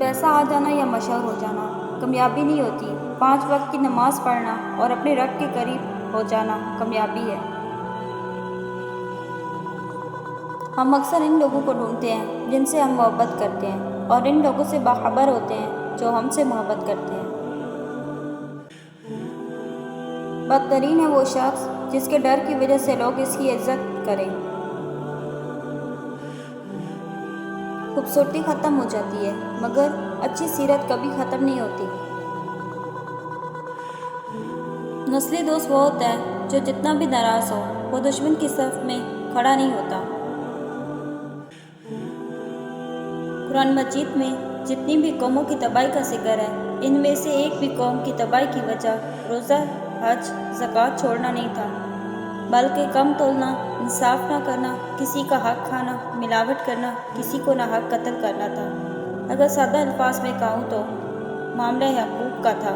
پیسہ آ جانا یا مشہور ہو جانا کامیابی نہیں ہوتی، 5 وقت کی نماز پڑھنا اور اپنے رب کے قریب ہو جانا کامیابی ہے۔ ہم اکثر ان لوگوں کو ڈھونڈتے ہیں جن سے ہم محبت کرتے ہیں، اور ان لوگوں سے باخبر ہوتے ہیں جو ہم سے محبت کرتے ہیں۔ بدترین ہے وہ شخص جس کے ڈر کی وجہ سے لوگ اس کی عزت کریں۔ خوبصورتی ختم ہو جاتی ہے مگر اچھی سیرت کبھی ختم نہیں ہوتی۔ نسلی دوست وہ ہوتا ہے جو جتنا بھی ناراض ہو وہ دشمن کی صف میں کھڑا نہیں ہوتا۔ قرآن مجید میں جتنی بھی قوموں کی تباہی کا ذکر ہے، ان میں سے ایک بھی قوم کی تباہی کی وجہ روزہ، حج، زکوٰۃ چھوڑنا نہیں تھا، بلکہ کم تولنا، انصاف نہ کرنا، کسی کا حق کھانا، ملاوٹ کرنا، کسی کو ناحق قتل کرنا تھا۔ اگر سادہ الفاظ میں کہوں تو معاملہ حقوق کا تھا۔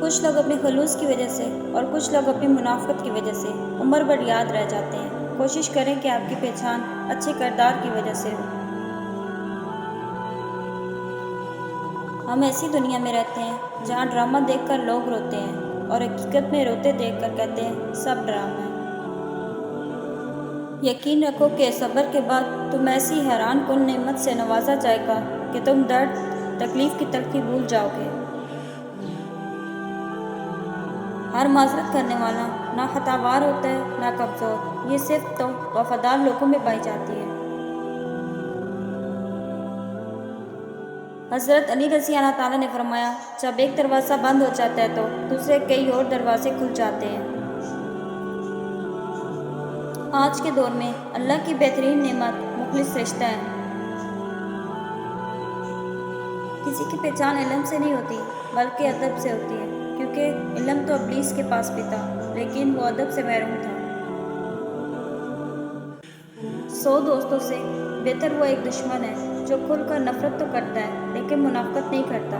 کچھ لوگ اپنے خلوص کی وجہ سے اور کچھ لوگ اپنی منافقت کی وجہ سے عمر بھر یاد رہ جاتے ہیں۔ کوشش کریں کہ آپ کی پہچان اچھے کردار کی وجہ سے ہو۔ ہم ایسی دنیا میں رہتے ہیں جہاں ڈرامہ دیکھ کر لوگ روتے ہیں اور حقیقت میں روتے دیکھ کر کہتے ہیں سب ڈرامہ ہے۔ یقین رکھو کہ صبر کے بعد تم ایسی حیران کن نعمت سے نوازا جائے گا کہ تم درد، تکلیف کی تلخی بھول جاؤ گے۔ ہر معذرت کرنے والا نہ خطاوار ہوتا ہے نہ کمزور، یہ صرف تو وفادار لوگوں میں پائی جاتی ہے۔ حضرت علی رضی اللہ تعالیٰ نے فرمایا، جب ایک دروازہ بند ہو جاتا ہے تو دوسرے کئی اور دروازے کھل جاتے ہیں۔ آج کے دور میں اللہ کی بہترین نعمت مخلص رشتہ ہے۔ کسی کی پہچان علم سے نہیں ہوتی بلکہ ادب سے ہوتی ہے، کیونکہ علم تو ابلیس کے پاس بھی تھا لیکن وہ ادب سے محروم تھا۔ 100 دوستوں سے بہتر وہ ایک دشمن ہے جو کھل کر نفرت تو کرتا ہے لیکن منافقت نہیں کرتا۔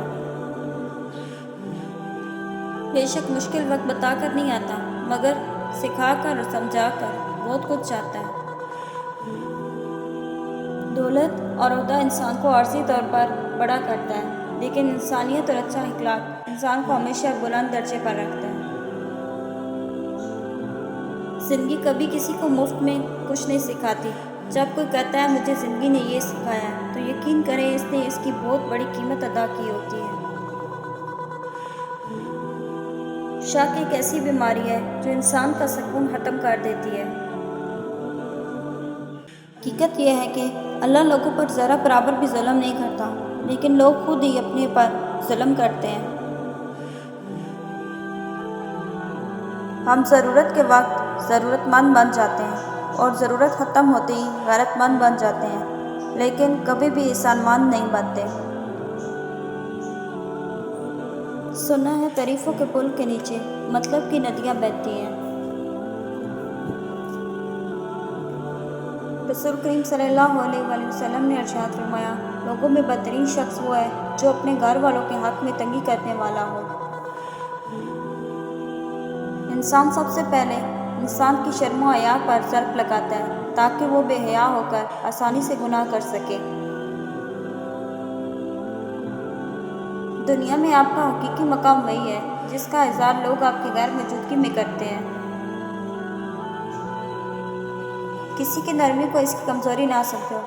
بے شک مشکل وقت بتا کر نہیں آتا مگر سکھا کر اور سمجھا کر بہت کچھ چاہتا ہے۔ دولت اور عہدہ انسان کو عارضی طور پر بڑا کرتا ہے لیکن انسانیت اور اچھا اخلاق انسان کو ہمیشہ بلند درجے پر رکھتا ہے۔ زندگی کبھی کسی کو مفت میں کچھ نہیں سکھاتی۔ جب کوئی کہتا ہے مجھے زندگی نے یہ سکھایا ہے تو یقین کریں اس نے اس کی بہت بڑی قیمت ادا کی ہوتی ہے۔ شک ایک ایسی بیماری ہے جو انسان کا سکون ختم کر دیتی ہے۔ حقیقت یہ ہے کہ اللہ لوگوں پر ذرا برابر بھی ظلم نہیں کرتا، لیکن لوگ خود ہی اپنے پر ظلم کرتے ہیں۔ ہم ضرورت کے وقت ضرورت مند بن جاتے ہیں اور ضرورت ختم ہوتے ہی غیرت مند بن جاتے ہیں، لیکن کبھی بھی احسان مند نہیں بنتے۔ سنا ہے تعریفوں کے پل کے نیچے مطلب کی ندیاں بہتی ہیں۔ رسول کریم صلی اللہ علیہ وآلہ وسلم نے ارشاد فرمایا، لوگوں میں بدترین شخص وہ ہے جو اپنے گھر والوں کے حق میں تنگی کرنے والا ہو۔ انسان سب سے پہلے انسان کی شرم و حیا پر ضرب لگاتا ہے تاکہ وہ بے حیا ہو کر آسانی سے گناہ کر سکے۔ دنیا میں آپ کا حقیقی مقام وہی ہے جس کا اظہار لوگ آپ کی غیر موجودگی میں کرتے ہیں۔ کسی کی نرمی کو اس کی کمزوری نہ سمجھو،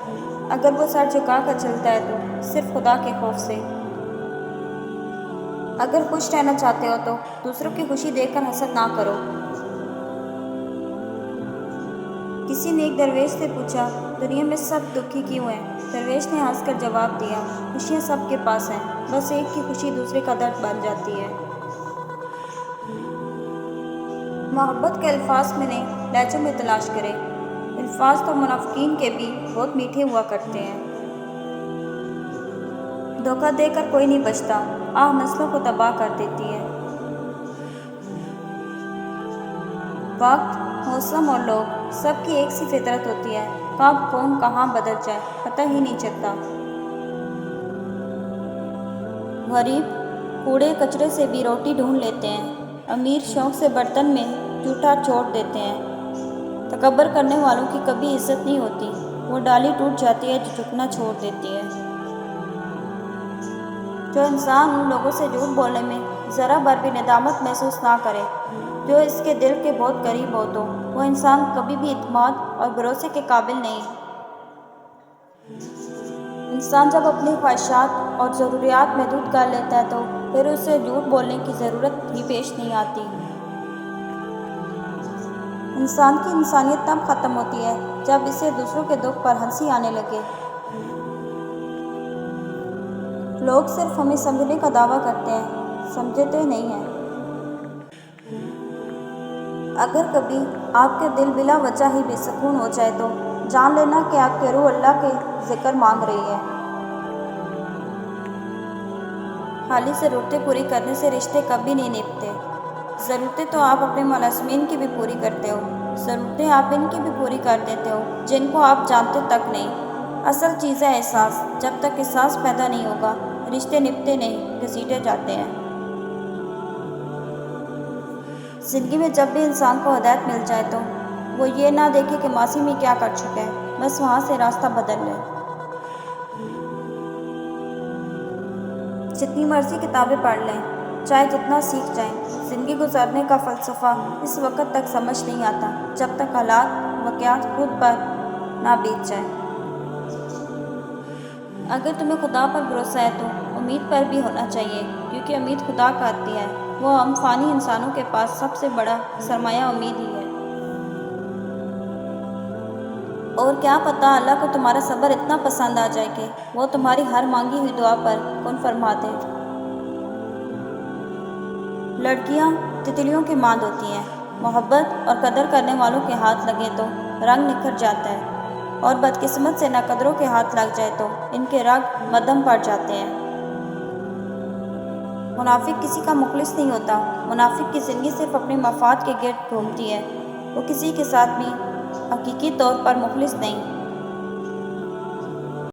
اگر وہ سر جھکا کر چلتا ہے تو صرف خدا کے خوف سے۔ اگر خوش رہنا چاہتے ہو تو دوسروں کی خوشی دیکھ کر حسد نہ کرو۔ کسی نے ایک درویش سے پوچھا، دنیا میں سب دکھی کیوں ہیں؟ درویش نے ہنس کر جواب دیا، خوشیاں سب کے پاس ہیں، بس ایک کی خوشی دوسرے کا درد بن جاتی ہے۔ محبت کے الفاظ میں نہیں لہجوں میں تلاش کریں۔ الفاظ تو منافقین کے بھی بہت میٹھے ہوا کرتے ہیں۔ دھوکہ دے کر کوئی نہیں بچتا، آہ نسلوں کو تباہ کر دیتی ہے۔ وقت، موسم اور لوگ سب کی ایک سی فطرت ہوتی ہے، کب کون کہاں بدل جائے پتہ ہی نہیں چلتا۔ غریب کوڑے کچرے سے بھی روٹی ڈھونڈ لیتے ہیں، امیر شوق سے برتن میں جھوٹا چھوڑ دیتے ہیں۔ تکبر کرنے والوں کی کبھی عزت نہیں ہوتی۔ وہ ڈالی ٹوٹ جاتی ہے جو جھکنا چھوڑ دیتی ہے۔ جو انسان ان لوگوں سے جھوٹ بولنے میں ذرا بھر بھی ندامت محسوس نہ کرے جو اس کے دل کے بہت قریب ہو، تو وہ انسان کبھی بھی اعتماد اور بھروسے کے قابل نہیں۔ انسان جب اپنی خواہشات اور ضروریات محدود کر لیتا ہے تو پھر اسے جھوٹ بولنے کی ضرورت ہی پیش نہیں آتی۔ انسان کی انسانیت تب ختم ہوتی ہے جب اسے دوسروں کے دکھ پر ہنسی آنے لگے۔ لوگ صرف ہمیں سمجھنے کا دعویٰ کرتے ہیں، سمجھتے نہیں ہیں۔ اگر کبھی آپ کے دل بلا وجہ ہی بے سکون ہو جائے تو جان لینا کہ آپ کی روح اللہ کے ذکر مانگ رہی ہے۔ خالی ضرورتیں پوری کرنے سے رشتے کبھی نہیں نبھتے۔ ضرورتیں تو آپ اپنے ملازمین کی بھی پوری کرتے ہو، ضرورتیں آپ ان کی بھی پوری کر دیتے ہو جن کو آپ جانتے تک نہیں۔ اصل چیز ہے احساس۔ جب تک احساس پیدا نہیں ہوگا رشتے نبھتے نہیں، گھسیٹے جاتے ہیں۔ زندگی میں جب بھی انسان کو ہدایت مل جائے تو وہ یہ نہ دیکھے کہ ماضی میں کیا کر چکا ہے، بس وہاں سے راستہ بدل لے۔ جتنی مرضی کتابیں پڑھ لیں، چاہے جتنا سیکھ جائیں، زندگی گزارنے کا فلسفہ اس وقت تک سمجھ نہیں آتا جب تک حالات واقعات خود پر نہ بیت جائیں۔ اگر تمہیں خدا پر بھروسہ ہے تو امید پر بھی ہونا چاہیے، کیونکہ امید خدا کا عطیہ ہے۔ وہ ہم فانی انسانوں کے پاس سب سے بڑا سرمایہ امید ہی ہے۔ اور کیا پتہ اللہ کو تمہارا صبر اتنا پسند آ جائے کہ وہ تمہاری ہر مانگی ہوئی دعا پر کن فرما دے۔ لڑکیاں تتلیوں کی ماند ہوتی ہیں، محبت اور قدر کرنے والوں کے ہاتھ لگے تو رنگ نکھر جاتا ہے، اور بدقسمت سے ناقدروں کے ہاتھ لگ جائے تو ان کے رنگ مدھم پڑ جاتے ہیں۔ منافق کسی کا مخلص نہیں ہوتا۔ منافق کی زندگی صرف اپنے مفاد کے گرد گھومتی ہے، وہ کسی کے ساتھ بھی حقیقی طور پر مخلص نہیں۔